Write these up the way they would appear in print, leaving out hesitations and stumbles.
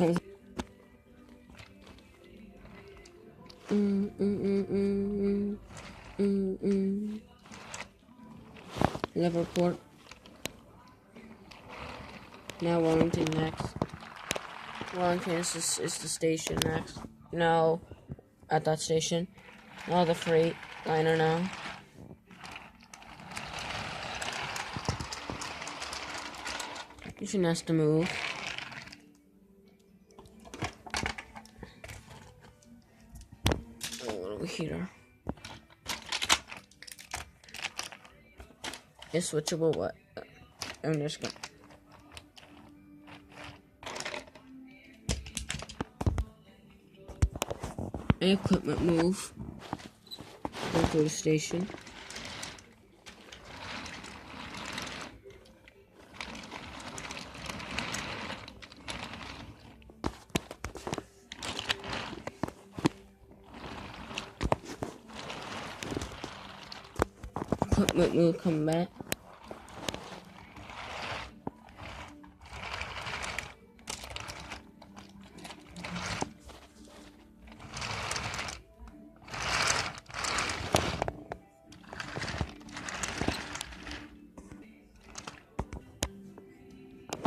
comes. Liverpool. Now Wellington next. Wellington is the station next. No, at that station. No, the freight liner now. Mission has to move. Over here. Is switchable what? I'm just gonna. Equipment move. Go to the station. Equipment move, come back.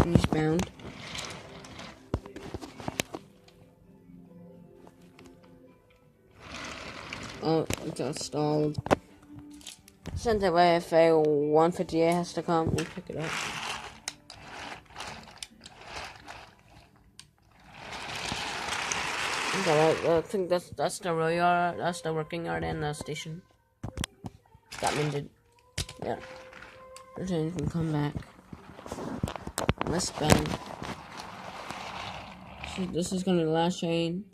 Eastbound. Oh, it got stalled. Sent it by FA 158 has to come and pick it up. I think that's the real yard. That's the working yard and the station. Got minted. Yeah. The train can come back. Westbound. So this is gonna be the last train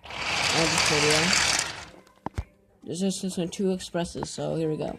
of this video. There's just 2 expresses, so here we go.